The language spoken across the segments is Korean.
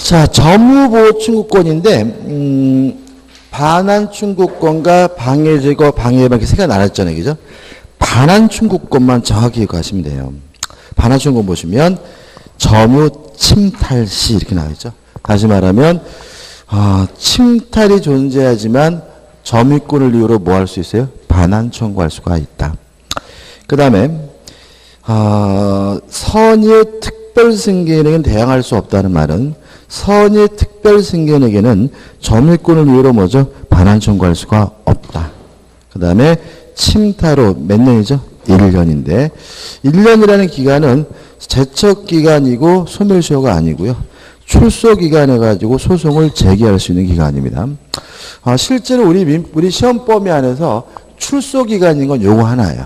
자, 점유보호 청구권인데, 반환 청구권과 방해 제거, 방해 예방 이렇게 세 가지 나눴잖아요. 그죠? 반환 청구권만 정확히 가시면 돼요. 반환 청구권 보시면, 점유 침탈 시 이렇게 나와있죠. 다시 말하면, 침탈이 존재하지만 점유권을 이유로 뭐 할 수 있어요? 반환 청구할 수가 있다. 그 다음에, 선의의 특별 승계인에게는 대항할 수 없다는 말은 선의의 특별 승계인에게는 점유권을 이유로 뭐죠? 반환 청구할 수가 없다. 그 다음에 침탈후 몇 년이죠? 1년인데 1년이라는 기간은 제척기간이고 소멸시효가 아니고요. 출소기간 해가지고 소송을 제기할 수 있는 기간입니다. 실제로 우리 시험 범위 안에서 출소기간인 건 요거 하나예요.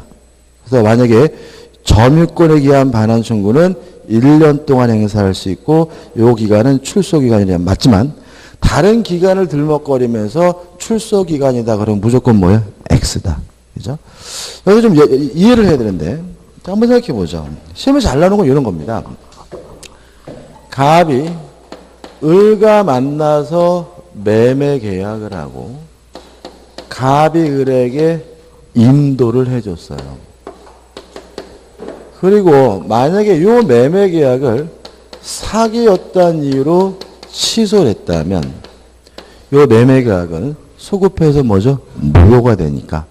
그래서 만약에 점유권에 기한 반환 청구는 1년 동안 행사할 수 있고 요 기간은 출소기간이라 맞지만 다른 기간을 들먹거리면서 출소기간이다 그러면 무조건 뭐예요? X다. 그죠? 여기서 좀 이해를 해야 되는데 한번 생각해 보죠. 시험에 잘 나오는 건 이런 겁니다. 갑이 을과 만나서 매매 계약을 하고 갑이 을에게 인도를 해줬어요. 그리고 만약에 이 매매 계약을 사기였다는 이유로 취소를 했다면 이 매매 계약은 소급해서 뭐죠? 무효가 되니까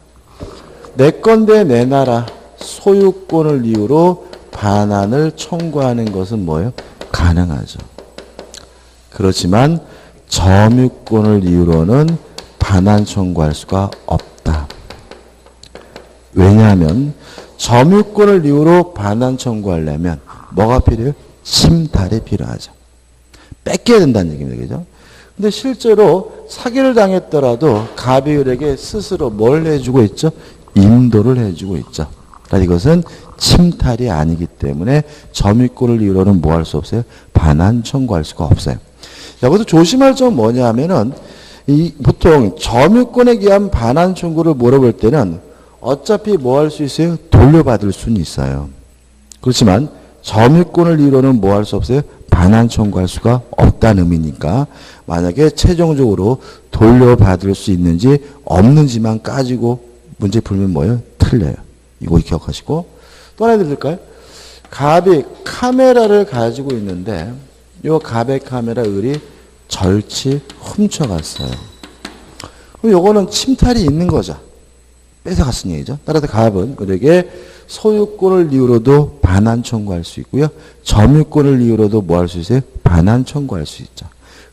내 건데 내놔라 소유권을 이유로 반환을 청구하는 것은 뭐예요? 가능하죠. 그렇지만 점유권을 이유로는 반환 청구할 수가 없다. 왜냐하면 점유권을 이유로 반환 청구하려면 뭐가 필요해요? 침탈이 필요하죠. 뺏겨야 된다는 얘기입니다. 그죠? 근데 실제로 사기를 당했더라도 갑이 을에게 스스로 뭘 해주고 있죠? 인도를 해주고 있죠. 그러니까 이것은 침탈이 아니기 때문에 점유권을 이유로는 뭐 할 수 없어요? 반환 청구할 수가 없어요. 여기서 조심할 점은 뭐냐 하면은 보통 점유권에 기한 반환 청구를 물어볼 때는 어차피 뭐 할 수 있어요? 돌려받을 수는 있어요. 그렇지만 점유권을 이유로는 뭐 할 수 없어요? 반환 청구할 수가 없다는 의미니까 만약에 최종적으로 돌려받을 수 있는지 없는지만 까지고 문제 풀면 뭐예요? 틀려요. 이거 기억하시고 또 하나 드릴까요? 갑이 카메라를 가지고 있는데 이 갑의 카메라 을이 절치 훔쳐갔어요. 그럼 요거는 침탈이 있는 거죠. 뺏어갔으니 얘기죠. 따라서 갑은 을에게 소유권을 이유로도 반환 청구할 수 있고요. 점유권을 이유로도 뭐 할 수 있어요? 반환 청구할 수 있죠.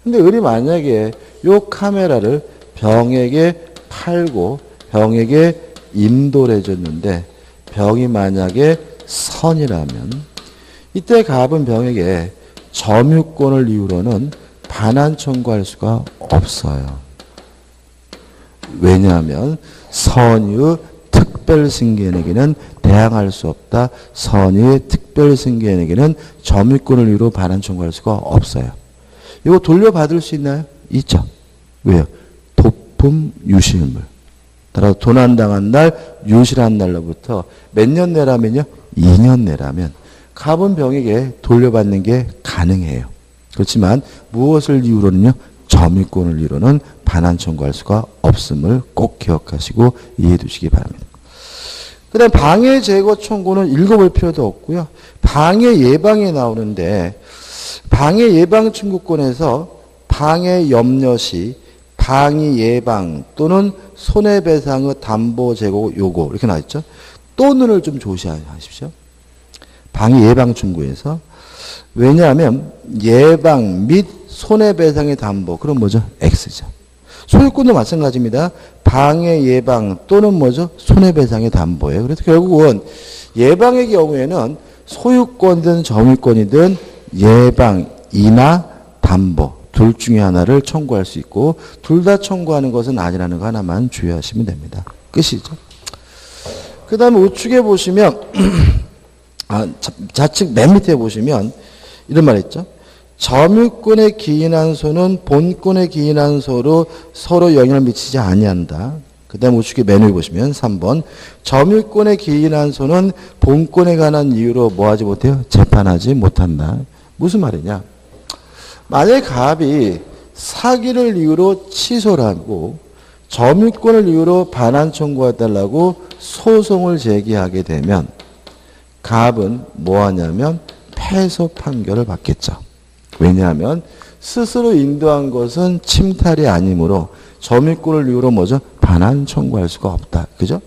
근데 을이 만약에 요 카메라를 병에게 팔고 병에게 인도를 해줬는데 병이 만약에 선이라면 이때 갑은 병에게 점유권을 이유로는 반환 청구할 수가 없어요. 왜냐하면 선의 특별승계인에게는 대항할 수 없다. 선의 특별승계인에게는 점유권을 이유로 반환 청구할 수가 없어요. 이거 돌려받을 수 있나요? 있죠. 왜요? 도품 유실물. 따라서 도난당한 날, 유실한 날로부터 몇 년 내라면요? 2년 내라면 갑은 병에게 돌려받는 게 가능해요. 그렇지만 무엇을 이유로는요? 점유권을 이유로는 반환 청구할 수가 없음을 꼭 기억하시고 이해해 두시기 바랍니다. 그 다음 방해 제거 청구는 읽어볼 필요도 없고요. 방해 예방에 나오는데 방해 예방 청구권에서 방해 염려 시 방해 예방 또는 손해배상의 담보 제고 요구 이렇게 나와있죠. 또는을 좀 조심하십시오. 방해 예방 청구에서 왜냐하면 예방 및 손해배상의 담보 그럼 뭐죠? X죠. 소유권도 마찬가지입니다. 방해 예방 또는 뭐죠? 손해배상의 담보예요. 그래서 결국은 예방의 경우에는 소유권이든 점유권이든 예방이나 담보 둘 중에 하나를 청구할 수 있고 둘 다 청구하는 것은 아니라는 거 하나만 주의하시면 됩니다. 끝이죠. 그 다음에 우측에 보시면 좌측 맨 밑에 보시면 이런 말 있죠. 점유권에 기인한 소는 본권에 기인한 소로 서로 영향을 미치지 아니한다. 그 다음 우측에 맨 위에 보시면 3번 점유권에 기인한 소는 본권에 관한 이유로 뭐하지 못해요? 재판하지 못한다. 무슨 말이냐? 만약에 갑이 사기를 이유로 취소를 하고 점유권을 이유로 반환 청구해달라고 소송을 제기하게 되면 갑은 뭐 하냐면 패소 판결을 받겠죠. 왜냐하면 스스로 인도한 것은 침탈이 아니므로 점유권을 이유로 뭐죠? 반환 청구할 수가 없다. 그죠?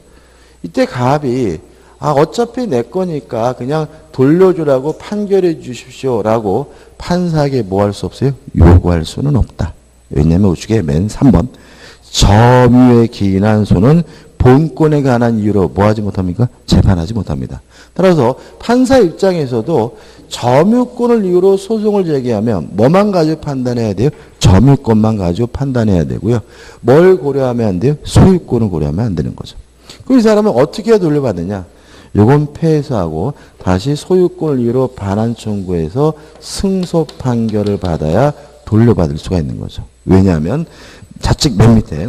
이때 갑이 어차피 내 거니까 그냥 돌려주라고 판결해 주십시오라고 판사에게 뭐 할 수 없어요? 요구할 수는 없다. 왜냐하면 우측에 맨 3번 점유에 기인한 소는 본권에 관한 이유로 뭐 하지 못합니까? 재판하지 못합니다. 따라서 판사 입장에서도 점유권을 이유로 소송을 제기하면 뭐만 가지고 판단해야 돼요? 점유권만 가지고 판단해야 되고요. 뭘 고려하면 안 돼요? 소유권을 고려하면 안 되는 거죠. 그럼 이 사람은 어떻게 돌려받느냐? 요건 패소하고 다시 소유권을 이유로 반환 청구해서 승소 판결을 받아야 돌려받을 수가 있는 거죠. 왜냐하면 좌측 맨 밑에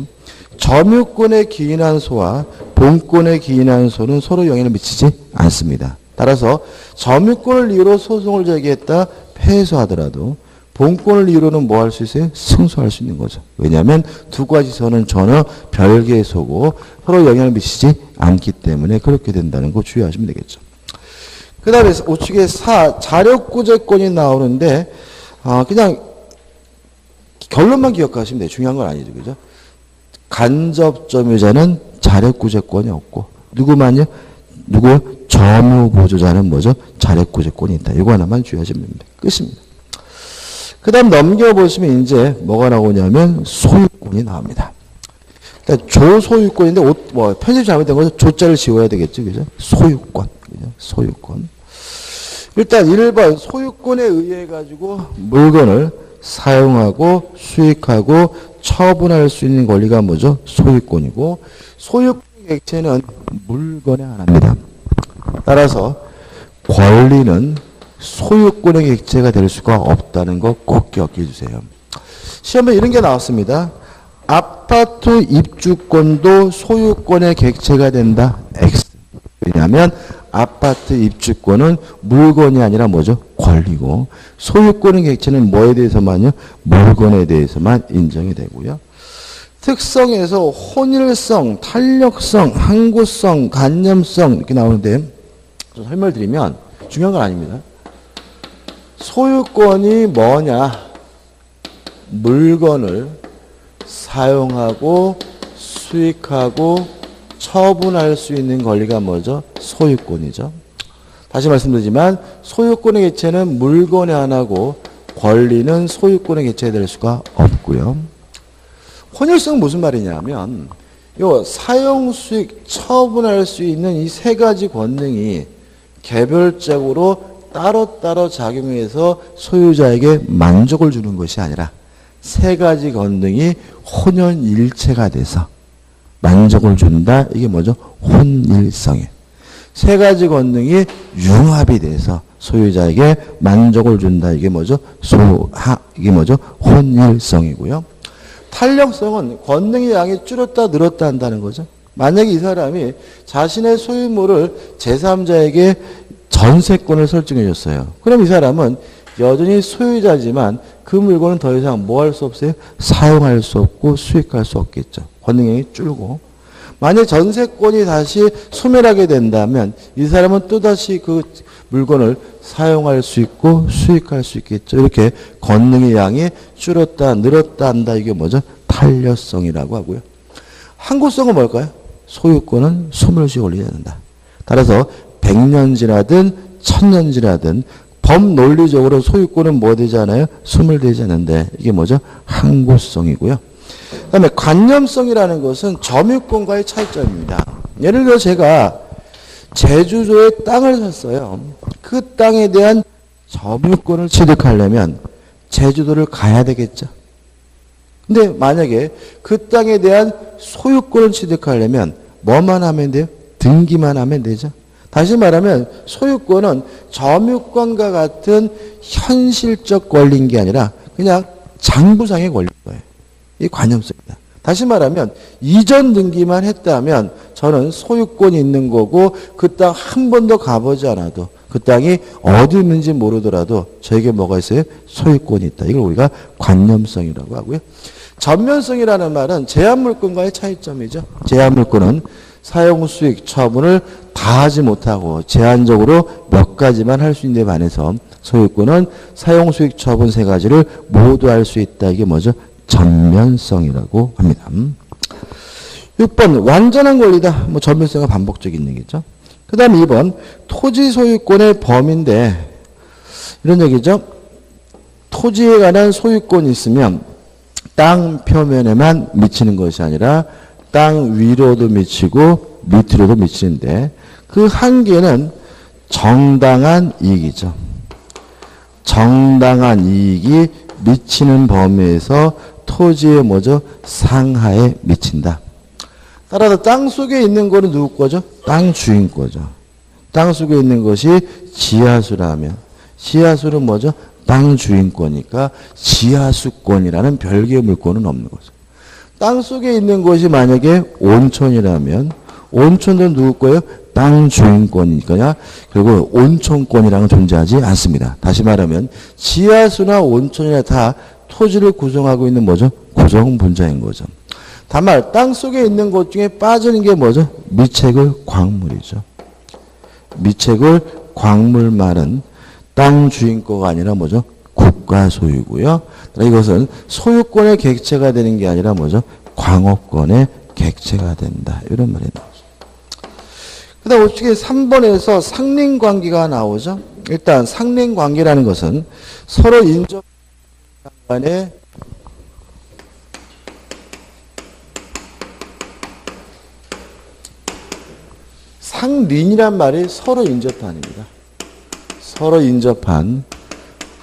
점유권에 기인한 소와 본권에 기인한 소는 서로 영향을 미치지 않습니다. 따라서 점유권을 이유로 소송을 제기했다 패소하더라도 본권을 이유로는 뭐 할 수 있어요? 승소할 수 있는 거죠. 왜냐하면 두 가지 소는 전혀 별개의 소고 서로 영향을 미치지 않기 때문에 그렇게 된다는 거 주의하시면 되겠죠. 그 다음에 우측에 자력구제권이 나오는데 그냥 결론만 기억하시면 돼요. 중요한 건 아니죠. 그죠? 간접점유자는 자력구제권이 없고 누구만요? 점유보조자는 뭐죠? 자력구제권이 있다. 이거 하나만 주의하시면 됩니다. 끝입니다. 그 다음 넘겨보시면 이제 뭐가 나오냐면 소유권이 나옵니다. 그러니까 조소유권인데 편집 잘못된 거죠. 조자를 지워야 되겠죠. 그죠? 소유권. 그죠? 소유권. 일단 1번 소유권에 의해 가지고 물건을 사용하고 수익하고 처분할 수 있는 권리가 뭐죠? 소유권이고 소유권 객체는 물건에 한합니다. 따라서 권리는 소유권의 객체가 될 수가 없다는 거 꼭 기억해 주세요. 시험에 이런 게 나왔습니다. 아파트 입주권도 소유권의 객체가 된다. X. 왜냐하면 아파트 입주권은 물건이 아니라 뭐죠? 권리고 소유권의 객체는 뭐에 대해서만요? 물건에 대해서만 인정이 되고요. 특성에서 혼일성, 탄력성, 항구성, 간념성 이렇게 나오는데 설명을 드리면 중요한 건 아닙니다. 소유권이 뭐냐? 물건을 사용하고 수익하고 처분할 수 있는 권리가 뭐죠? 소유권이죠. 다시 말씀드리지만 소유권의 객체는 물건의 하나고 권리는 소유권의 객체가 될 수가 없고요. 혼혈성은 무슨 말이냐면 요 사용, 수익, 처분할 수 있는 이 세 가지 권능이 개별적으로 따로따로 작용해서 소유자에게 만족을 주는 것이 아니라 세 가지 권능이 혼연일체가 돼서 만족을 준다. 이게 뭐죠? 혼일성이에요. 세 가지 권능이 융합이 돼서 소유자에게 만족을 준다. 이게 뭐죠? 이게 뭐죠? 혼일성이고요. 탄력성은 권능의 양이 줄었다 늘었다 한다는 거죠. 만약에 이 사람이 자신의 소유물을 제3자에게 전세권을 설정해 줬어요. 그럼 이 사람은 여전히 소유자지만 그 물건은 더 이상 뭐 할 수 없어요? 사용할 수 없고 수익할 수 없겠죠. 권능이 줄고. 만약 전세권이 다시 소멸하게 된다면 이 사람은 또다시 그 물건을 사용할 수 있고 수익할 수 있겠죠. 이렇게 권능의 양이 줄었다 늘었다 한다. 이게 뭐죠? 탄력성이라고 하고요. 항구성은 뭘까요? 소유권은 소멸시 올리지 않는다. 따라서 100년 지나든 1000년 지나든 법논리적으로 소유권은 뭐 되지 않아요? 소멸되지 않는데 이게 뭐죠? 항구성이고요. 그 다음에 관념성이라는 것은 점유권과의 차이점입니다. 예를 들어 제가 제주도에 땅을 샀어요. 그 땅에 대한 점유권을 취득하려면 제주도를 가야 되겠죠. 근데 만약에 그 땅에 대한 소유권을 취득하려면 뭐만 하면 돼요? 등기만 하면 되죠. 다시 말하면 소유권은 점유권과 같은 현실적 권리인 게 아니라 그냥 장부상의 권리인 거예요. 이 관념성이다. 다시 말하면 이전 등기만 했다면 저는 소유권이 있는 거고 그 땅 한 번도 가보지 않아도 그 땅이 어디 있는지 모르더라도 저에게 뭐가 있어요? 소유권이 있다. 이걸 우리가 관념성이라고 하고요. 전면성이라는 말은 제한물권과의 차이점이죠. 제한물권은 사용수익 처분을 다 하지 못하고 제한적으로 몇 가지만 할 수 있는 데 반해서 소유권은 사용수익 처분 세 가지를 모두 할 수 있다. 이게 뭐죠? 전면성이라고 합니다. 6번 완전한 권리다. 뭐 전면성과 반복적인 얘기죠. 그 다음 2번 토지 소유권의 범위인데 이런 얘기죠. 토지에 관한 소유권이 있으면 땅 표면에만 미치는 것이 아니라 땅 위로도 미치고 밑으로도 미치는데 그 한계는 정당한 이익이죠. 정당한 이익이 미치는 범위에서 토지의 뭐죠? 상하에 미친다. 따라서 땅 속에 있는 거는 누구 거죠? 땅 주인 거죠. 땅 속에 있는 것이 지하수라면 지하수는 뭐죠? 땅 주인 거니까 지하수권이라는 별개의 물권은 없는 거죠. 땅 속에 있는 것이 만약에 온천이라면 온천도 누구 거예요? 땅 주인권이니까 결국 온천권이랑은 존재하지 않습니다. 다시 말하면 지하수나 온천이나 다 토지를 구성하고 있는 뭐죠? 구성 분자인 거죠. 다만 땅 속에 있는 것 중에 빠지는 게 뭐죠? 미채굴 광물이죠. 미채굴 광물만은 땅 주인 거가 아니라 뭐죠? 국가 소유고요. 이것은 소유권의 객체가 되는 게 아니라 뭐죠? 광업권의 객체가 된다. 이런 말이 나오죠. 그 다음 어떻게 3번에서 상린관계가 나오죠? 일단 상린관계라는 것은 서로 인접 간의 상린이란 말이 서로 인접한입니다. 서로 인접한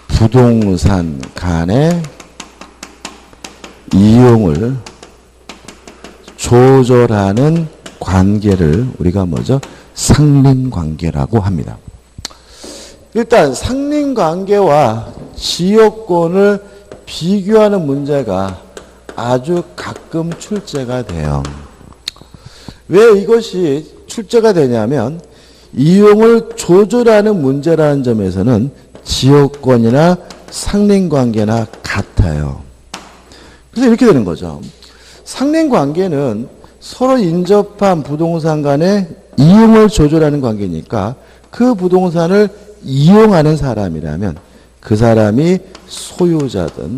부동산 간의 이용을 조절하는 관계를 우리가 뭐죠? 상린관계라고 합니다. 일단 상린관계와 지역권을 비교하는 문제가 아주 가끔 출제가 돼요. 왜 이것이 출제가 되냐면 이용을 조절하는 문제라는 점에서는 지역권이나 상린관계나 같아요. 그래서 이렇게 되는 거죠. 상린관계는 서로 인접한 부동산 간의 이용을 조절하는 관계니까 그 부동산을 이용하는 사람이라면 그 사람이 소유자든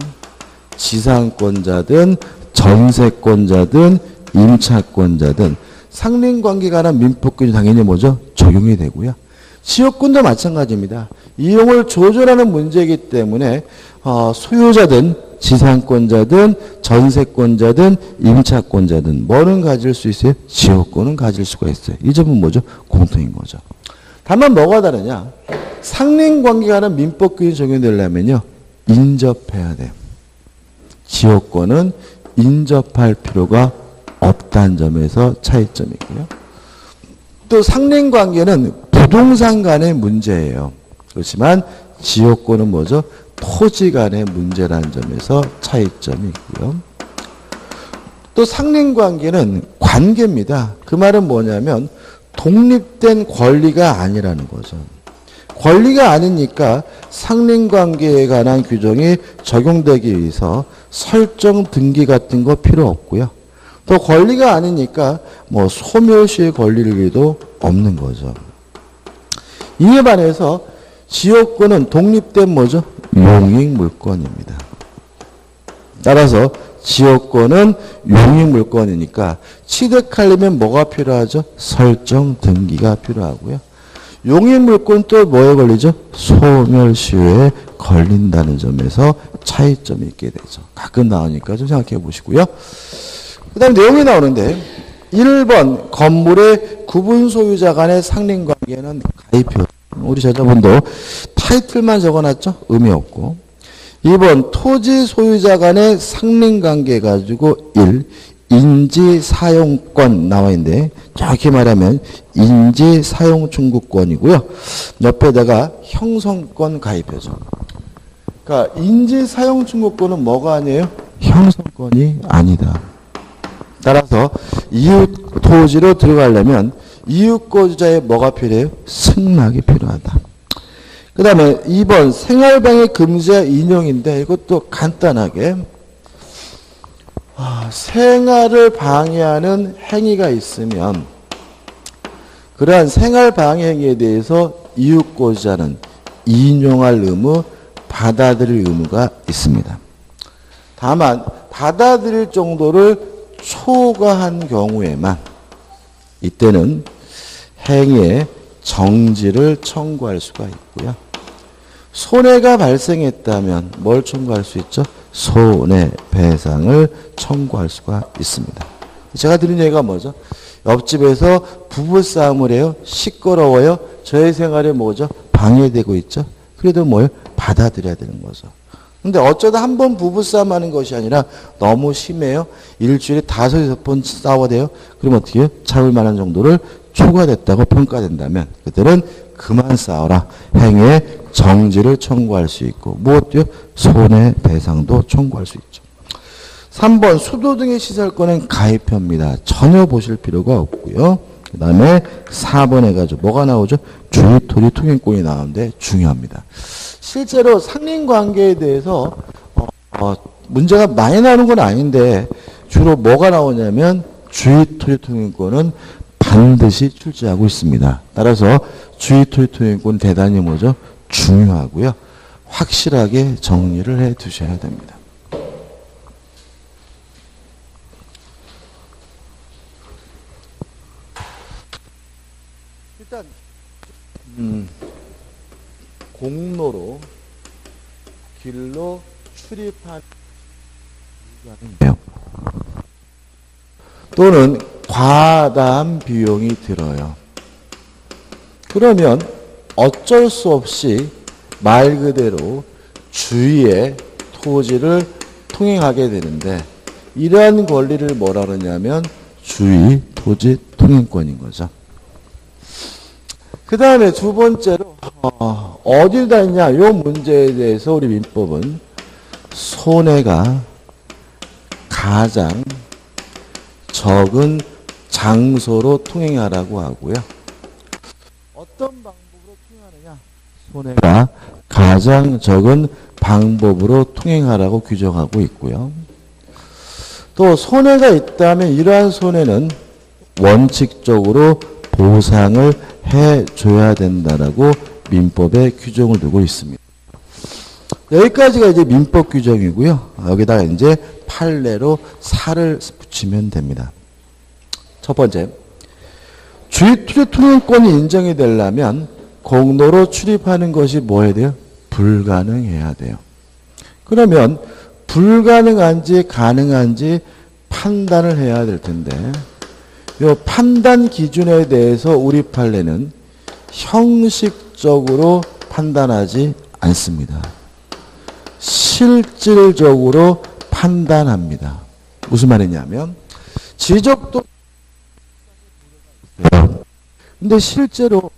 지상권자든 전세권자든 임차권자든 상린관계에 관한 민법규는 당연히 뭐죠? 적용이 되고요. 지역권도 마찬가지입니다. 이용을 조절하는 문제이기 때문에 소유자든 지상권자든 전세권자든 임차권자든 뭐는 가질 수 있어요? 지역권은 가질 수가 있어요. 이 점은 뭐죠? 공통인 거죠. 다만 뭐가 다르냐? 상린관계에 관한 민법규이 적용되려면요. 인접해야 돼요. 지역권은 인접할 필요가 없다는 점에서 차이점이고요. 또 상린관계는 부동산 간의 문제예요. 그렇지만 지역권은 뭐죠? 토지 간의 문제라는 점에서 차이점이 있고요. 또 상린관계는 관계입니다. 그 말은 뭐냐면 독립된 권리가 아니라는 거죠. 권리가 아니니까 상린관계에 관한 규정이 적용되기 위해서 설정 등기 같은 거 필요 없고요. 또 권리가 아니니까 뭐 소멸시의 권리도 없는 거죠. 이에 반해서 지역권은 독립된 뭐죠? 용익물권입니다. 따라서 지역권은 용익물권이니까 취득하려면 뭐가 필요하죠? 설정 등기가 필요하고요. 용익물권 또 뭐에 걸리죠? 소멸시효에 걸린다는 점에서 차이점이 있게 되죠. 가끔 나오니까 좀 생각해 보시고요. 그 다음 내용이 나오는데 1번 건물의 구분 소유자 간의 상린관계는 가입표. 우리 저자분도 타이틀만 적어놨죠? 의미 없고. 2번 토지 소유자 간의 상린관계 가지고 1. 인지사용권 나와 있는데 정확히 말하면 인지사용청구권이고요. 옆에다가 형성권 가입표죠. 그러니까 인지사용청구권은 뭐가 아니에요? 형성권이 아니다. 따라서 이웃 토지로 들어가려면 이웃 거주자의 뭐가 필요해요? 승낙이 필요하다. 그 다음에 2번 생활방해 금지와 인용인데 이것도 간단하게 생활을 방해하는 행위가 있으면 그러한 생활방해 행위에 대해서 이웃고지자는 인용할 의무, 받아들일 의무가 있습니다. 다만 받아들일 정도를 초과한 경우에만 이때는 행위의 정지를 청구할 수가 있고요. 손해가 발생했다면 뭘 청구할 수 있죠? 손해배상을 청구할 수가 있습니다. 제가 드린 얘기가 뭐죠? 옆집에서 부부싸움을 해요. 시끄러워요. 저의 생활에 뭐죠? 방해되고 있죠. 그래도 뭐예요? 받아들여야 되는 거죠. 근데 어쩌다 한 번 부부싸움 하는 것이 아니라 너무 심해요. 일주일에 5-6번 싸워야 돼요. 그럼 어떻게 해요? 참을 만한 정도를 초과됐다고 평가된다면 그들은 그만 싸워라. 행위의 정지를 청구할 수 있고 무엇도요? 손해배상도 청구할 수 있죠. 3번 수도 등의 시설권은 가입표입니다. 전혀 보실 필요가 없고요. 그 다음에 4번 해가지고 뭐가 나오죠? 주유토지 통행권이 나오는데 중요합니다. 실제로 상린관계에 대해서 문제가 많이 나오는 건 아닌데 주로 뭐가 나오냐면 주유토지 통행권은 반드시 출제하고 있습니다. 따라서 주유토지 통행권 대단히 뭐죠? 중요하고요. 확실하게 정리를 해 두셔야 됩니다. 일단 공로로 길로 출입한 또는 과다한 비용이 들어요. 그러면 어쩔 수 없이 말 그대로 주위의 토지를 통행하게 되는데 이러한 권리를 뭐라 그러냐면 주위 토지 통행권인 거죠. 그 다음에 두 번째로 어디다 있냐 이 문제에 대해서 우리 민법은 손해가 가장 적은 장소로 통행하라고 하고요. 어떤 방법으로 통행하느냐? 손해가 가장 적은 방법으로 통행하라고 규정하고 있고요. 또 손해가 있다면 이러한 손해는 원칙적으로 보상을 해줘야 된다라고 민법에 규정을 두고 있습니다. 여기까지가 이제 민법 규정이고요. 여기다가 이제 판례로 살을 붙이면 됩니다. 첫 번째, 주유토지 통행권이 인정이 되려면 공로로 출입하는 것이 뭐 해야 돼요? 불가능해야 돼요. 그러면 불가능한지 가능한지 판단을 해야 될 텐데 이 판단 기준에 대해서 우리 판례는 형식적으로 판단하지 않습니다. 실질적으로 판단합니다. 무슨 말이냐면 지적도 근데 실제로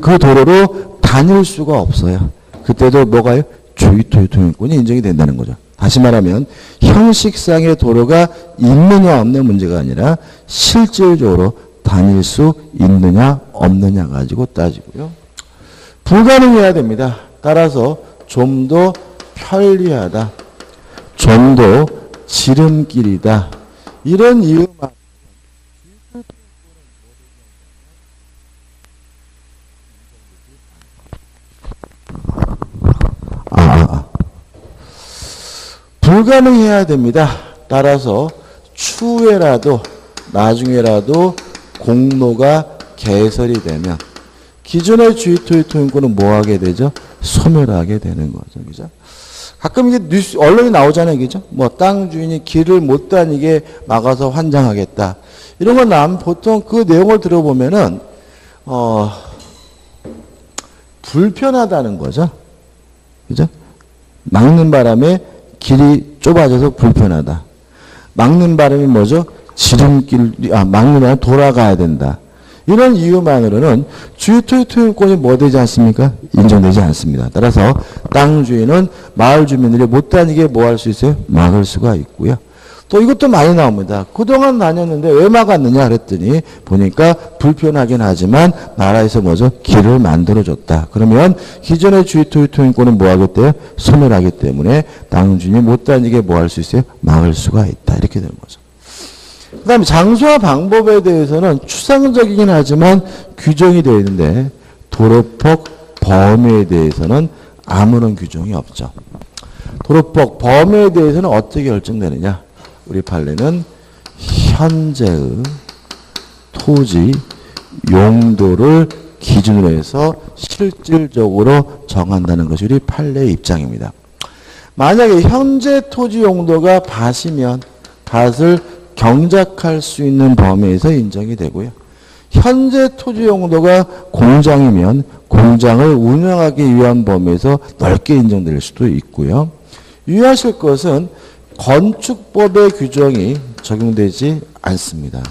그 도로로 다닐 수가 없어요. 그때도 뭐가요? 주유토지 통행권이 인정이 된다는 거죠. 다시 말하면 형식상의 도로가 있느냐 없는 문제가 아니라 실질적으로 다닐 수 있느냐 없느냐 가지고 따지고요. 불가능해야 됩니다. 따라서 좀 더 편리하다. 좀 더 지름길이다. 이런 이유만 불가능해야 됩니다. 따라서 추후에라도 나중에라도 공로가 개설이 되면 기존의 주유토지 통행권은 뭐 하게 되죠? 소멸하게 되는 거죠. 그죠? 가끔 이게 뉴스, 언론이 나오잖아요. 그죠? 뭐 땅 주인이 길을 못 다니게 막아서 환장하겠다. 이런 거 나오면 보통 그 내용을 들어보면은, 불편하다는 거죠. 그죠? 막는 바람에 길이 좁아져서 불편하다. 막는 바람이 뭐죠? 지름길, 막는 바람에 돌아가야 된다. 이런 이유만으로는 주유토지 통행권이 뭐 되지 않습니까? 인정되지 않습니다. 따라서 땅 주인은 마을 주민들이 못 다니게 뭐 할 수 있어요? 막을 수가 있고요. 또 이것도 많이 나옵니다. 그동안 다녔는데 왜 막았느냐 그랬더니 보니까 불편하긴 하지만 나라에서 뭐죠? 길을 만들어줬다. 그러면 기존의 주의 토지 통행권은 뭐 하겠대요? 소멸하기 때문에 당주인이 못 다니게 뭐 할 수 있어요? 막을 수가 있다. 이렇게 되는 거죠. 그 다음에 장소와 방법에 대해서는 추상적이긴 하지만 규정이 되어 있는데 도로폭 범위에 대해서는 아무런 규정이 없죠. 도로폭 범위에 대해서는 어떻게 결정되느냐? 우리 판례는 현재의 토지 용도를 기준으로 해서 실질적으로 정한다는 것이 우리 판례의 입장입니다. 만약에 현재 토지 용도가 밭이면 밭을 경작할 수 있는 범위에서 인정이 되고요. 현재 토지 용도가 공장이면 공장을 운영하기 위한 범위에서 넓게 인정될 수도 있고요. 유의하실 것은 건축법의 규정이 적용되지 않습니다.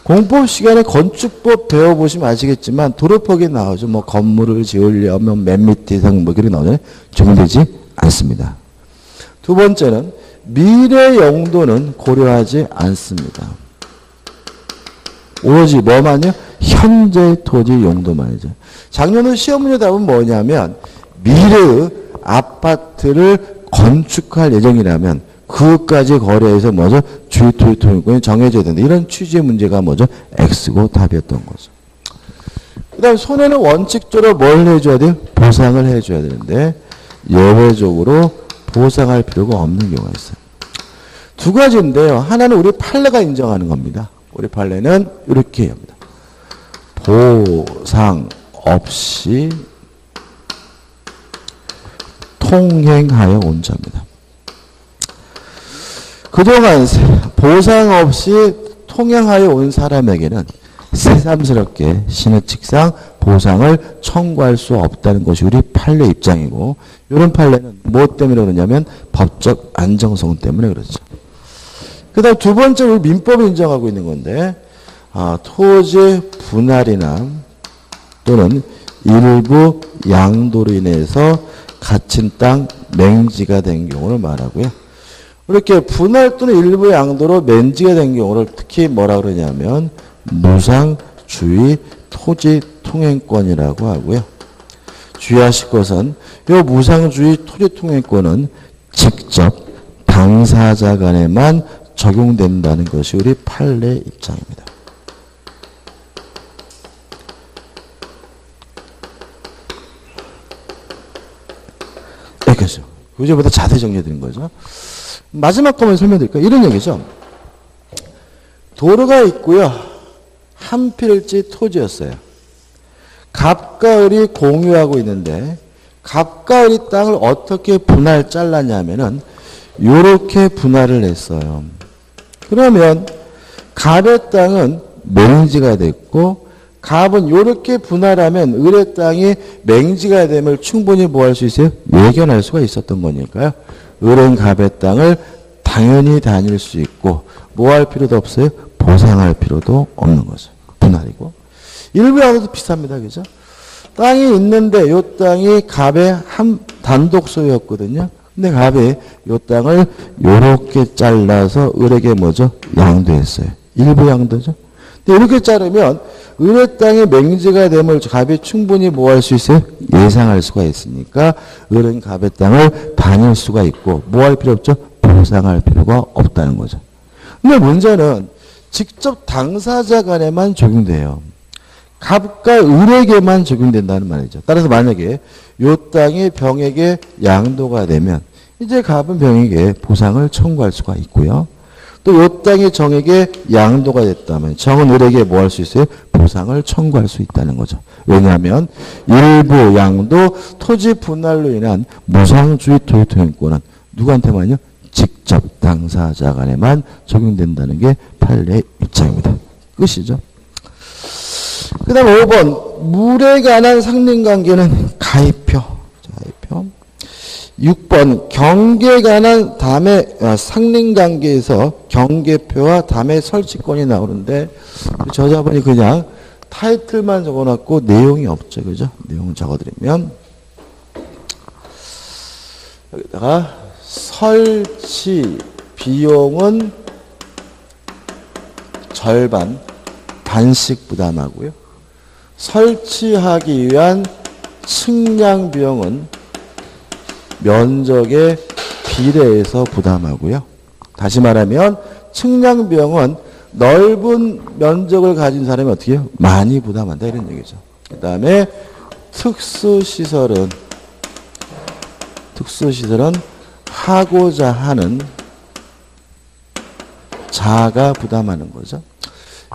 공법 시간에 건축법 배워보시면 아시겠지만 도로폭이 나오죠. 뭐 건물을 지으려면 몇 미터 이상 뭐 그렇게 나오잖아요. 적용되지 않습니다. 두 번째는 미래 용도는 고려하지 않습니다. 오로지 뭐만요? 현재 토지 용도만이죠. 작년에 시험 문제 답은 뭐냐면 미래의 아파트를 건축할 예정이라면 그것까지 거래해서 뭐죠? 주의 토지 통행권이 정해져야 된다. 이런 취지의 문제가 뭐죠? X고 답이었던 거죠. 그 다음에 손해는 원칙적으로 뭘 해줘야 돼요? 보상을 해줘야 되는데 예외적으로 보상할 필요가 없는 경우가 있어요. 두 가지인데요. 하나는 우리 판례가 인정하는 겁니다. 우리 판례는 이렇게 합니다. 보상 없이 통행하여 온 자입니다. 그동안 보상 없이 통행하여 온 사람에게는 새삼스럽게 신의 측상 보상을 청구할 수 없다는 것이 우리 판례 입장이고, 이런 판례는 무엇 때문에 그러냐면 법적 안정성 때문에 그렇죠. 그 다음 두 번째 우리 민법이 인정하고 있는 건데, 토지 분할이나 또는 일부 양도로 인해서 갇힌 땅 맹지가 된 경우를 말하고요. 이렇게 분할 또는 일부 양도로 맹지가 된 경우를 특히 뭐라 그러냐면 무상주의 토지 통행권이라고 하고요. 주의하실 것은 이 무상주의 토지 통행권은 직접 당사자 간에만 적용된다는 것이 우리 판례 입장입니다. 여기까지요. 그제보다 자세히 정리해드린 거죠. 마지막 거만 설명드릴까요? 이런 얘기죠. 도로가 있고요. 한 필지 토지였어요. 갑과 을이 공유하고 있는데 갑과 을이 땅을 어떻게 분할 잘랐냐면은 요렇게 분할을 했어요. 그러면 갑의 땅은 맹지가 됐고 갑은 요렇게 분할하면 을의 땅이 맹지가 됨을 충분히 뭐 할 수 있어요? 예견할 수가 있었던 거니까요. 을은 갑의 땅을 당연히 다닐 수 있고 뭐 할 필요도 없어요? 보상할 필요도 없는 거죠. 분할이고. 일부 양도도 비슷합니다. 그죠? 땅이 있는데 요 땅이 갑의 한 단독 소유였거든요. 근데 갑이 요 땅을 요렇게 잘라서 을에게 뭐죠? 양도했어요. 일부 양도죠. 근데 이렇게 자르면 을의 땅이 맹지가 됨을 갑이 충분히 뭐 할 수 있어요? 예상할 수가 있으니까 을은 갑의 땅을 다닐 수가 있고 뭐 할 필요 없죠? 보상할 필요가 없다는 거죠. 근데 문제는 직접 당사자 간에만 적용돼요. 갑과 을에게만 적용된다는 말이죠. 따라서 만약에 요 땅이 병에게 양도가 되면 이제 갑은 병에게 보상을 청구할 수가 있고요. 또 요 땅이 정에게 양도가 됐다면 정은 을에게 뭐 할 수 있어요? 보상을 청구할 수 있다는 거죠. 왜냐하면 일부 양도 토지 분할로 인한 무상주의 토지 통행권은 누구한테만요? 직접 당사자 간에만 적용된다는 게 판례의 입장입니다. 끝이죠. 그 다음 5번 물에 관한 상린관계는 가입표. 6번 경계에 관한 담의 상린관계에서 경계표와 담의 설치권이 나오는데 저자분이 그냥 타이틀만 적어놨고 내용이 없죠. 그죠? 내용을 적어드리면 여기다가 설치 비용은 절반, 반씩 부담하고요. 설치하기 위한 측량 비용은 면적에 비례해서 부담하고요. 다시 말하면 측량 비용은 넓은 면적을 가진 사람이 어떻게 해요? 많이 부담한다 이런 얘기죠. 그 다음에 특수시설은 하고자 하는 자가 부담하는 거죠.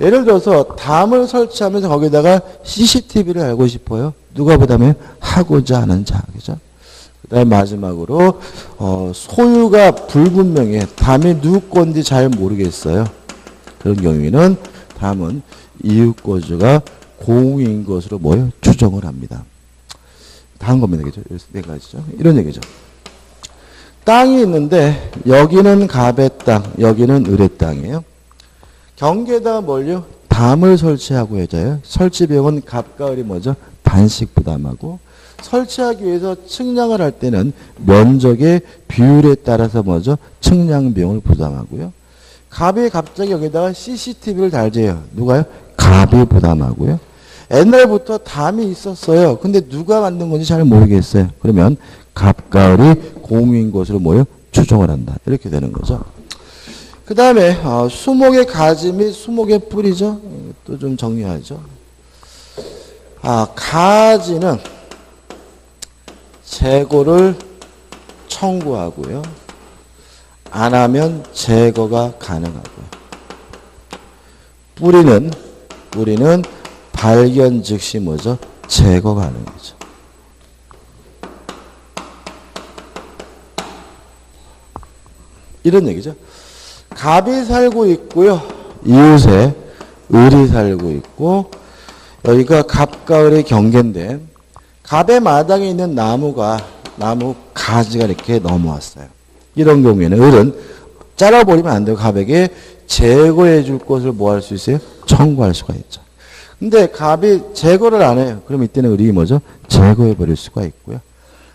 예를 들어서 담을 설치하면서 거기다가 CCTV를 알고 싶어요. 누가 부담해요? 하고자 하는 자. 그죠? 그 다음에 마지막으로, 소유가 불분명해. 담이 누구 건지 잘 모르겠어요. 그런 경우에는 담은 이웃거주가 공유인 것으로 뭐예요? 추정을 합니다. 다 한 겁니다. 그죠? 네 가지죠. 이런 얘기죠. 땅이 있는데, 여기는 갑의 땅, 여기는 을의 땅이에요. 경계에다가 뭘요? 담을 설치하고 해줘요. 설치 비용은 갑과 을이 뭐죠? 반씩 부담하고, 설치하기 위해서 측량을 할 때는 면적의 비율에 따라서 뭐죠? 측량 비용을 부담하고요. 갑이 갑자기 여기다가 CCTV를 달재요. 누가요? 갑이 부담하고요. 옛날부터 담이 있었어요. 근데 누가 만든 건지 잘 모르겠어요. 그러면 갑과 을이 공유인 것으로 뭐요? 추정을 한다. 이렇게 되는 거죠. 그 다음에 수목의 가지 및 수목의 뿌리죠. 또 좀 정리하죠. 가지는 재고를 청구하고요. 안 하면 제거가 가능하고요. 뿌리는 발견 즉시 뭐죠? 제거 가능이죠. 이런 얘기죠. 갑이 살고 있고요. 이웃에 을이 살고 있고, 여기가 갑과 을의 경계인데, 갑의 마당에 있는 나무 가지가 이렇게 넘어왔어요. 이런 경우에는 을은 잘라버리면 안 되고 갑에게 제거해 줄 것을 뭐 할 수 있어요? 청구할 수가 있죠. 근데 갑이 제거를 안 해요. 그럼 이때는 을이 뭐죠? 제거해 버릴 수가 있고요.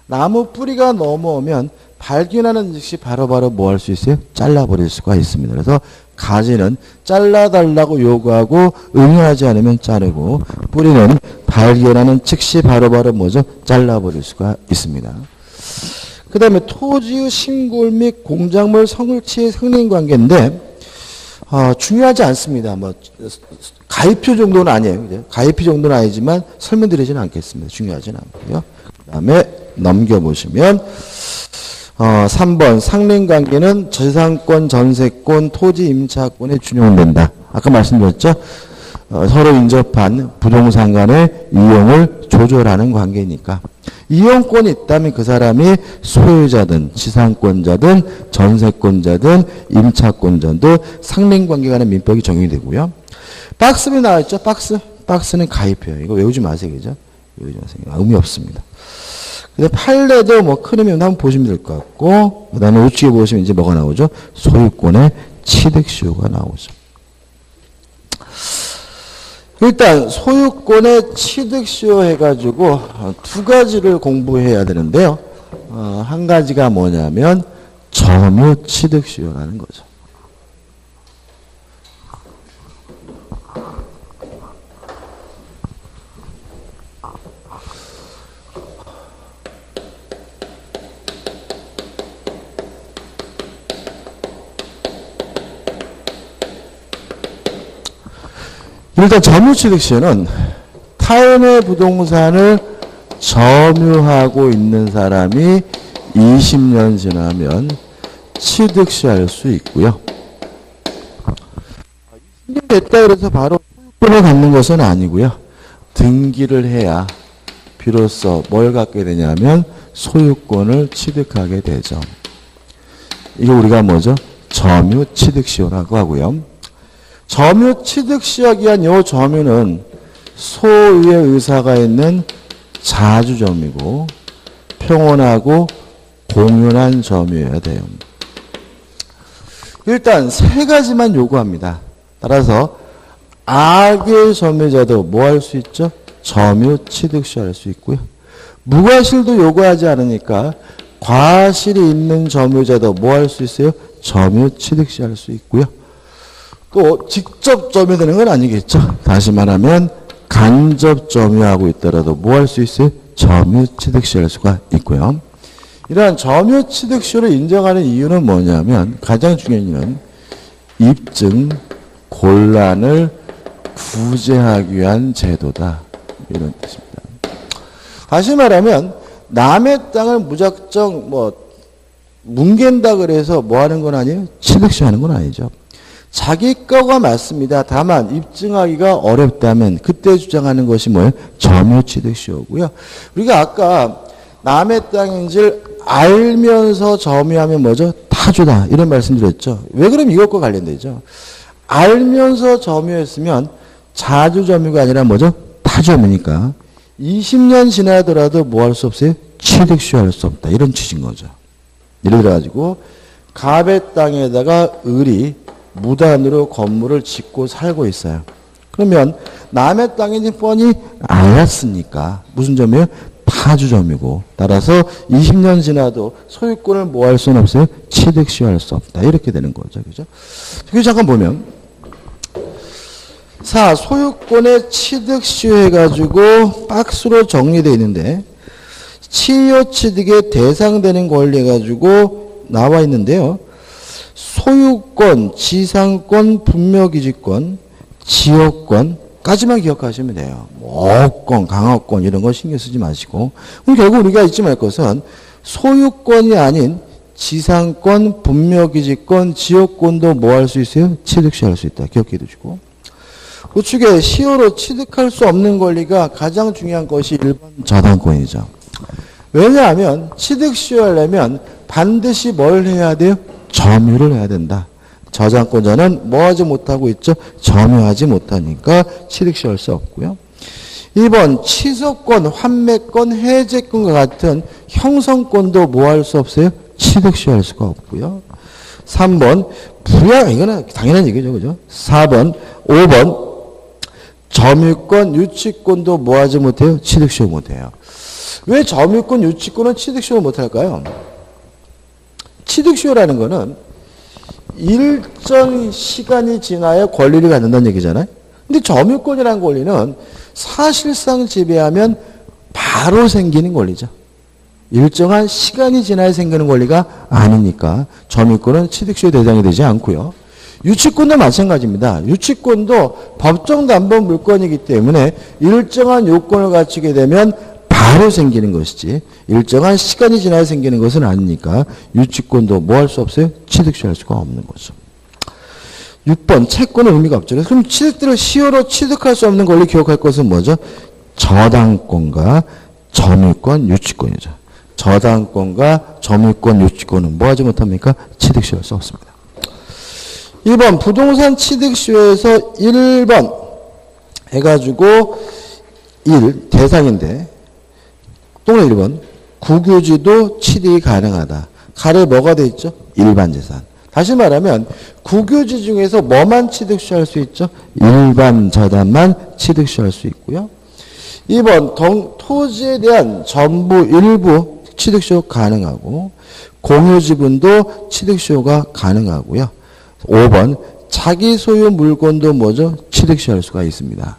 나무 뿌리가 넘어오면 발견하는 즉시 바로바로 뭐 할 수 있어요? 잘라버릴 수가 있습니다. 그래서 가지는 잘라달라고 요구하고 응하지 않으면 자르고, 뿌리는 발견하는 즉시 바로바로 뭐죠? 잘라버릴 수가 있습니다. 그 다음에 토지의 신골 및 공작물 성일치의 성립관계인데, 중요하지 않습니다. 가입표 정도는 아니에요. 그죠? 가입표 정도는 아니지만 설명드리지는 않겠습니다. 중요하지는 않고요. 그 다음에 넘겨보시면, 3번 상린관계는 재산권, 전세권, 토지 임차권에 준용된다. 아까 말씀드렸죠? 서로 인접한 부동산 간의 이용을 조절하는 관계니까. 이용권이 있다면 그 사람이 소유자든 지상권자든 전세권자든 임차권자든 상린관계 간의 민법이 적용이 되고요. 박스에 나와있죠? 박스는 가입해요. 이거 외우지 마세요. 그죠? 외우지 마세요. 의미 없습니다. 근데 판례도 큰 의미 한번 보시면 될 것 같고, 그 다음에 우측에 보시면 이제 뭐가 나오죠? 소유권의 취득시효가 나오죠. 일단 소유권의 취득시효 해가지고 두 가지를 공부해야 되는데요. 한 가지가 뭐냐면 점유 취득시효라는 거죠. 일단 점유취득시효는 타인의 부동산을 점유하고 있는 사람이 20년 지나면 취득시할 수 있고요. 20년 됐다 그래서 바로 소유권을 갖는 것은 아니고요. 등기를 해야 비로소 뭘 갖게 되냐면 소유권을 취득하게 되죠. 이거 우리가 뭐죠? 점유취득시효라고 하고요. 점유취득시효에 의한 요 점유는 소유의 의사가 있는 자주점이고 평온하고 공연한 점유여야 돼요. 일단 세 가지만 요구합니다. 따라서 악의 점유자도 뭐 할 수 있죠? 점유취득시효 할 수 있고요. 무과실도 요구하지 않으니까 과실이 있는 점유자도 뭐 할 수 있어요? 점유취득시 할 수 있고요. 또 직접 점유되는 건 아니겠죠. 다시 말하면 간접 점유하고 있더라도 뭐 할 수 있어요? 점유취득시 할 수가 있고요. 이러한 점유취득시를 인정하는 이유는 뭐냐면 가장 중요한 이유는 입증 곤란을 구제하기 위한 제도다. 이런 뜻입니다. 다시 말하면 남의 땅을 무작정 뭉갠다 그래서 뭐 하는 건 아니에요? 취득시 하는 건 아니죠. 자기 거가 맞습니다. 다만 입증하기가 어렵다면 그때 주장하는 것이 뭐예요? 점유취득시효고요. 우리가 아까 남의 땅인 줄 알면서 점유하면 뭐죠? 타주다. 이런 말씀드렸죠. 왜 그럼 이것과 관련되죠? 알면서 점유했으면 자주점유가 아니라 뭐죠? 타점유니까 20년 지나더라도 뭐 할 수 없어요? 취득시효할 수 없다. 이런 취지인 거죠. 예를 들어가지고 갑의 땅에다가 을이 무단으로 건물을 짓고 살고 있어요. 그러면 남의 땅인지 뻔히 알았으니까 무슨 점이에요? 타주점이고 따라서 20년 지나도 소유권을 뭐 할 수는 없어요? 취득시효할 수 없다. 이렇게 되는 거죠. 그죠? 여기 잠깐 보면 자, 소유권의 취득시효 해가지고 박스로 정리되어 있는데 치유취득에 대상되는 권리 해가지고 나와 있는데요. 소유권, 지상권, 분묘기지권, 지역권까지만 기억하시면 돼요. 어권, 강화권 이런 거 신경 쓰지 마시고 그럼 결국 우리가 잊지 말 것은 소유권이 아닌 지상권, 분묘기지권, 지역권도 뭐 할 수 있어요? 취득시할 수 있다. 기억해 두시고 우측에 시효로 취득할 수 없는 권리가 가장 중요한 것이 1번 저당권이죠. 왜냐하면 취득시효하려면 반드시 뭘 해야 돼요? 점유를 해야 된다. 저당권자는 뭐 하지 못하고 있죠? 점유하지 못하니까 취득시효할 수 없고요. 2번 취소권, 환매권, 해제권과 같은 형성권도 뭐 할 수 없어요? 취득시효할 수가 없고요. 3번 부양, 이거는 당연한 얘기죠. 그죠? 4번, 5번 점유권, 유치권도 뭐 하지 못해요? 취득시효 못해요. 왜 점유권, 유치권은 취득시효 못할까요? 취득시효라는 거는 일정 시간이 지나야 권리를 갖는다는 얘기잖아요. 근데 점유권이라는 권리는 사실상 지배하면 바로 생기는 권리죠. 일정한 시간이 지나야 생기는 권리가 아니니까 점유권은 취득시효 대상이 되지 않고요. 유치권도 마찬가지입니다. 유치권도 법정 담보 물권이기 때문에 일정한 요건을 갖추게 되면 바로 생기는 것이지 일정한 시간이 지나야 생기는 것은 아니니까 유치권도 뭐 할 수 없어요? 취득시효할 수가 없는 거죠. 6번 채권은 의미가 없죠. 그럼 취득들을 시효로 취득할 수 없는 권리 기억할 것은 뭐죠? 저당권과 점유권, 유치권이죠. 저당권과 점유권, 유치권은 뭐 하지 못합니까? 취득시효할 수 없습니다. 2번 부동산 취득시효에서 1번 해가지고 1 대상인데 또는 1번 국유지도 취득이 가능하다. 가래 뭐가 돼 있죠? 일반 재산. 다시 말하면 국유지 중에서 뭐만 취득시효할 수 있죠? 일반 재산만 취득시효할 수 있고요. 2번 토지에 대한 전부 일부 취득시효 가능하고 공유지분도 취득시효가 가능하고요. 5번 자기 소유 물건도 뭐죠? 취득시효할 수가 있습니다.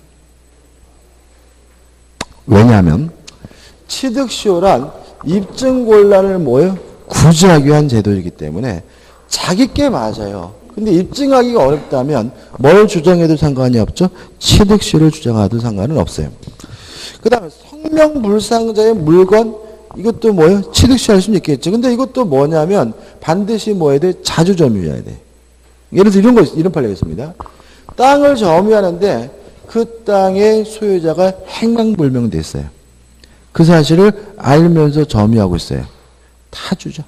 왜냐하면 취득시효란 입증곤란을 뭐예요? 구제하기 위한 제도이기 때문에 자기께 맞아요. 근데 입증하기가 어렵다면 뭘 주장해도 상관이 없죠? 취득시효를 주장해도 상관은 없어요. 그 다음에 성명불상자의 물건 이것도 뭐예요? 취득시효할 수는 있겠죠. 근데 이것도 뭐냐면 반드시 뭐 해야 돼? 자주점유해야 돼. 예를 들어 이런 판례가 있습니다. 땅을 점유하는데 그 땅의 소유자가 행방불명됐어요. 그 사실을 알면서 점유하고 있어요. 타주죠.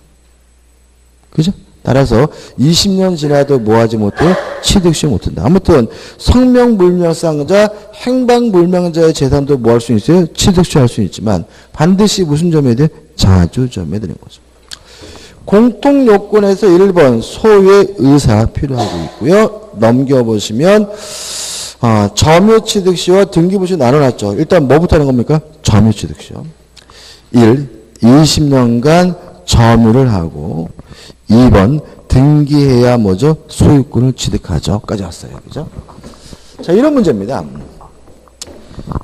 그죠? 따라서 20년 지나도 뭐 하지 못해요? 취득시효 못한다. 아무튼 성명불명상자, 행방불명자의 재산도 뭐 할 수 있어요? 취득시효 할 수 있지만 반드시 무슨 점에 대해? 자주점에 되는 거죠. 공통요건에서 1번 소유의 의사 필요하고 있고요. 넘겨보시면 점유취득시효와 등기부시효 나눠놨죠. 일단 뭐부터 하는 겁니까? 점유취득시효. 1. 20년간 점유를 하고 2번 등기해야 뭐죠? 소유권을 취득하죠. 까지 왔어요. 그죠? 자, 이런 문제입니다.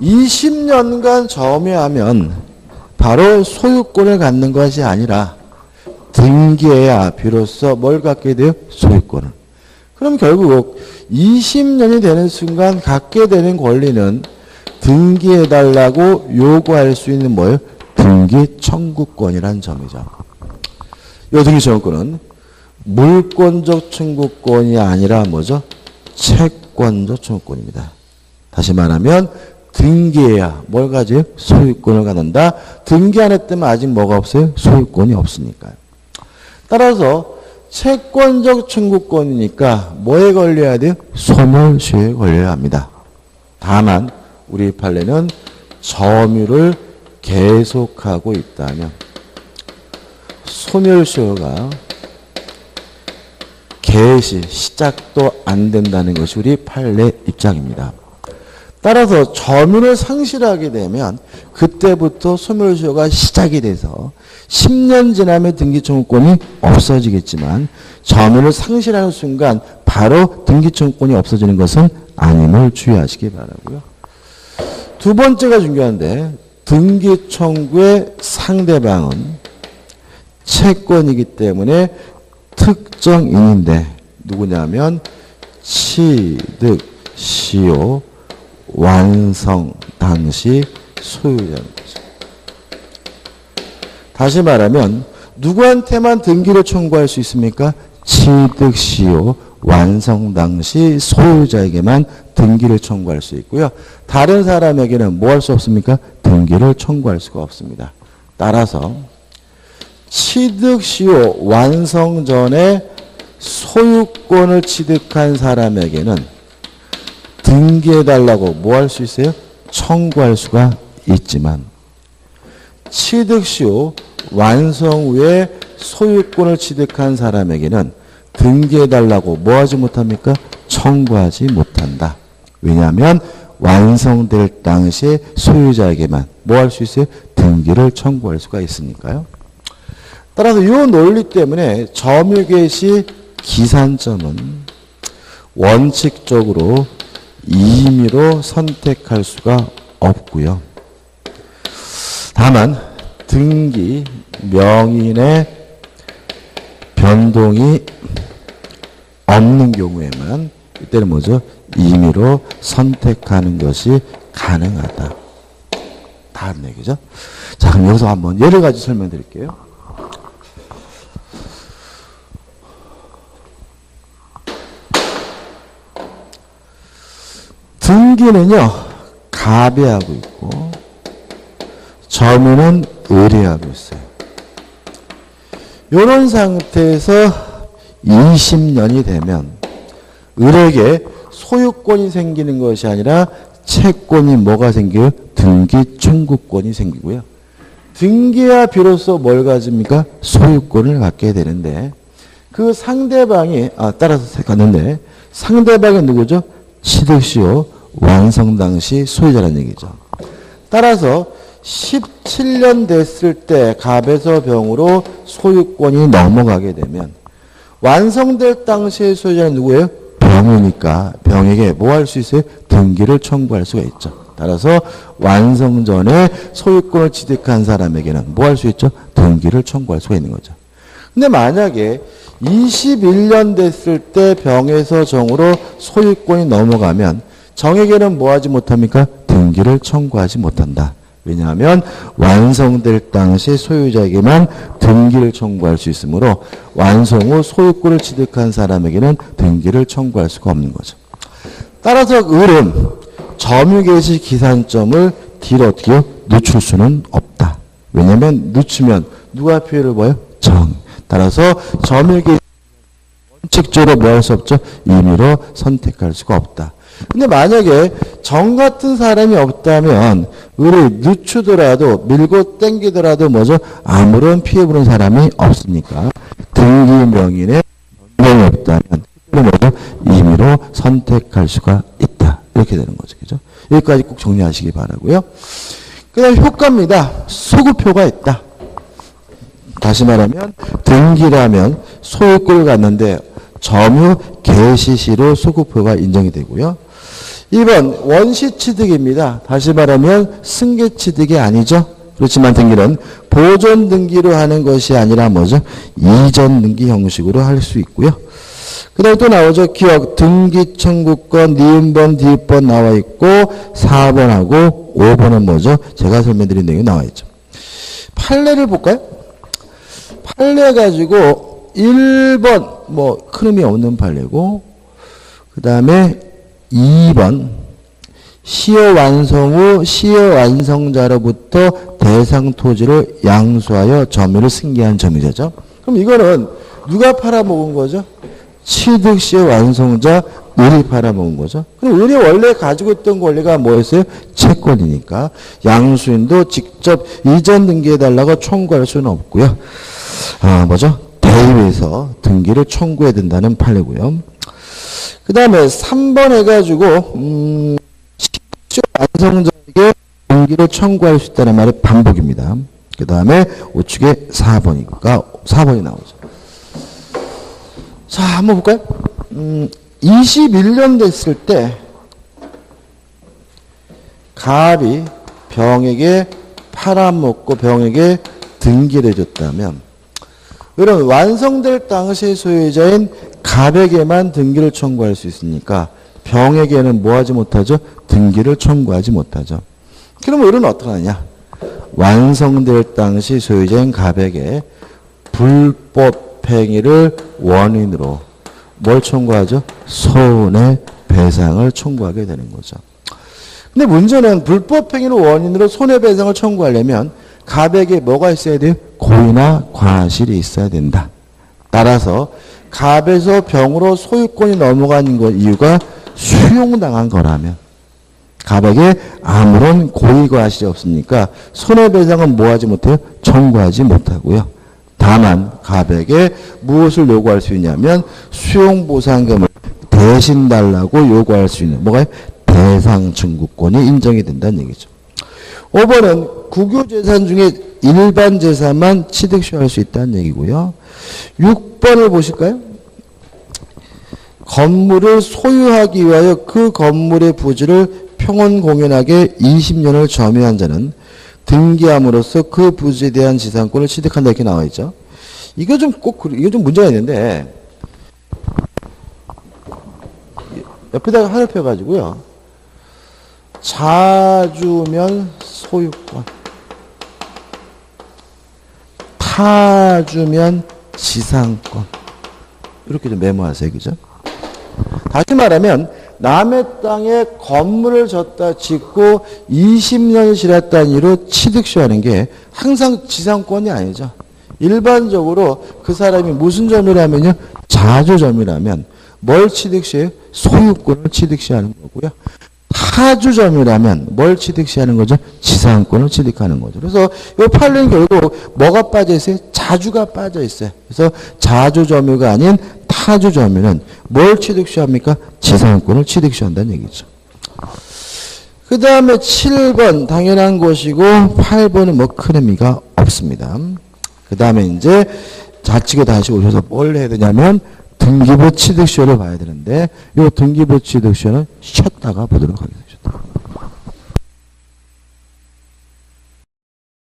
20년간 점유하면 바로 소유권을 갖는 것이 아니라 등기해야 비로소 뭘 갖게 돼요? 소유권을. 그럼 결국 20년이 되는 순간 갖게 되는 권리는 등기해달라고 요구할 수 있는 뭐예요? 등기 청구권이란 점이죠. 이 등기 청구권은 물권적 청구권이 아니라 뭐죠? 채권적 청구권입니다. 다시 말하면 등기해야 뭘 가져요? 소유권을 갖는다. 등기 안 했다면 아직 뭐가 없어요? 소유권이 없으니까요. 따라서 채권적 청구권이니까 뭐에 걸려야 돼요? 소멸시효에 걸려야 합니다. 다만 우리 판례는 점유를 계속하고 있다면 소멸시효가 개시, 시작도 안 된다는 것이 우리 판례 입장입니다. 따라서 점유를 상실하게 되면 그때부터 소멸시효가 시작이 돼서 10년 지나면 등기청구권이 없어지겠지만 점유를 상실하는 순간 바로 등기청구권이 없어지는 것은 아님을 주의하시기 바라고요. 두 번째가 중요한데 등기청구의 상대방은 채권이기 때문에 특정인인데 누구냐면 취득, 시효, 완성 당시 소유자인 거죠. 다시 말하면 누구한테만 등기를 청구할 수 있습니까? 취득, 시효, 완성 당시 소유자에게만 등기를 청구할 수 있고요. 다른 사람에게는 뭐 할 수 없습니까? 등기를 청구할 수가 없습니다. 따라서 취득, 시효, 완성 전에 소유권을 취득한 사람에게는 등기해달라고 뭐 할 수 있어요? 청구할 수가 있지만 취득, 시효, 완성 후에 소유권을 취득한 사람에게는 등기해달라고 뭐 하지 못합니까? 청구하지 못한다. 왜냐하면 완성될 당시에 소유자에게만 뭐 할 수 있어요? 등기를 청구할 수가 있으니까요. 따라서 이 논리 때문에 점유개시 기산점은 원칙적으로 임의로 선택할 수가 없고요. 다만 등기 명인의 변동이 없는 경우에만 이때는 뭐죠? 임의로 선택하는 것이 가능하다. 다른 얘기죠. 자, 그럼 여기서 한번 예를 가지고 설명드릴게요. 등기는요, 가배하고 있고, 점유는 의뢰하고 있어요. 이런 상태에서 20년이 되면, 을에게 소유권이 생기는 것이 아니라 채권이 뭐가 생겨요? 등기 청구권이 생기고요. 등기야 비로소 뭘 가집니까? 소유권을 갖게 되는데, 그 상대방이, 따라서 갔는데, 상대방이 누구죠? 취득시효 완성 당시 소유자라는 얘기죠. 따라서 17년 됐을 때 갑에서 병으로 소유권이 넘어가게 되면 완성될 당시의 소유자는 누구예요? 병이니까 병에게 뭐 할 수 있어요? 등기를 청구할 수가 있죠. 따라서 완성 전에 소유권을 취득한 사람에게는 뭐 할 수 있죠? 등기를 청구할 수가 있는 거죠. 근데 만약에 21년 됐을 때 병에서 정으로 소유권이 넘어가면 정에게는 뭐 하지 못합니까? 등기를 청구하지 못한다. 왜냐하면 완성될 당시 소유자에게만 등기를 청구할 수 있으므로 완성 후 소유권을 취득한 사람에게는 등기를 청구할 수가 없는 거죠. 따라서 을은 점유개시 기산점을 뒤로 어떻게 해요? 늦출 수는 없다. 왜냐하면 늦추면 누가 피해를 봐요? 정. 따라서 점유개시 원칙적으로 뭐 할 수 없죠? 임의로 선택할 수가 없다. 근데 만약에 정 같은 사람이 없다면 을이 늦추더라도 밀고 땡기더라도 뭐죠? 아무런 피해 보는 사람이 없으니까 등기 명인의 변동이 없다면 뭐죠? 임의로 선택할 수가 있다. 이렇게 되는 거죠. 그죠? 여기까지 꼭 정리하시기 바라고요. 그 다음 효과입니다. 소급효가 있다. 다시 말하면 등기라면 소유권을 갖는데 점유 개시시로 소급표가 인정이 되고요. 2번 원시취득입니다. 다시 말하면 승계취득이 아니죠. 그렇지만 등기는 보존 등기로 하는 것이 아니라 뭐죠? 이전 등기 형식으로 할 수 있고요. 그 다음에 또 나오죠. 기억 등기 청구권 니은번 디귿번 나와 있고 4번하고 5번은 뭐죠? 제가 설명드린 내용이 나와 있죠. 판례를 볼까요? 판례 가지고 1번 뭐 큰 의미 없는 판례고 그 다음에 2번 시효 완성 후 시효 완성자로부터 대상 토지를 양수하여 점유를 승계한 점유자죠. 그럼 이거는 누가 팔아먹은 거죠? 취득 시효 완성자 을이 팔아먹은 거죠. 그럼 을이 원래 가지고 있던 권리가 뭐였어요? 채권이니까 양수인도 직접 이전 등기해달라고 청구할 수는 없고요. 뭐죠? 대의에서 등기를 청구해야 된다는 판례고요. 그 다음에 3번 해가지고 완성자에게 등기를 청구할 수 있다는 말의 반복입니다. 그 다음에 우측에 4번이 나오죠. 자, 한번 볼까요? 21년 됐을 때 갑이 병에게 팔아먹고 병에게 등기를 해줬다면 이런 완성될 당시의 소유자인 갑에게만 등기를 청구할 수 있으니까 병에게는 뭐하지 못하죠? 등기를 청구하지 못하죠. 그러면 을은 어떻게 하냐? 완성될 당시 소유자인 갑에게 불법행위를 원인으로 뭘 청구하죠? 손해배상을 청구하게 되는 거죠. 근데 문제는 불법행위를 원인으로 손해배상을 청구하려면 갑에게 뭐가 있어야 돼요? 고의나 과실이 있어야 된다. 따라서 갑에서 병으로 소유권이 넘어간 이유가 수용당한 거라면 갑에게 아무런 고의 과실이 없으니까 손해배상은 뭐하지 못해요? 청구하지 못하고요. 다만 갑에게 무엇을 요구할 수 있냐면 수용보상금을 대신 달라고 요구할 수 있는 뭐가요? 대상 청구권이 인정이 된다는 얘기죠. 5번은 국유재산 중에 일반 재산만 취득시할 수 있다는 얘기고요. 6번을 보실까요? 건물을 소유하기 위하여 그 건물의 부지를 평온공연하게 20년을 점유한 자는 등기함으로써 그 부지에 대한 지상권을 취득한다 이렇게 나와 있죠. 이거 좀 문제가 있는데 옆에다가 하늘 펴가지고요. 자주면 소유권, 타주면 지상권 이렇게 좀 메모하세요. 그죠? 다시 말하면 남의 땅에 건물을 짓고 20년이 지났다는 이유로 취득시하는 게 항상 지상권이 아니죠. 일반적으로 그 사람이 무슨 점유라면요? 자주점유라면 뭘 취득시해요? 소유권을 취득시하는 거고요. 타주점유라면 뭘 취득시하는 거죠? 지상권을 취득하는 거죠. 그래서 이 판례는 결국 뭐가 빠져 있어요? 자주가 빠져 있어요. 그래서 자주점유가 아닌 타주점유는 뭘 취득시합니까? 지상권을 취득시한다는 얘기죠. 그 다음에 7번 당연한 것이고 8번은 뭐 큰 의미가 없습니다. 그 다음에 이제 좌측에 다시 오셔서 뭘 해야 되냐면 등기부 취득시효를 봐야 되는데 이 등기부 취득시효는 쉬었다가 보도록 하겠습니다.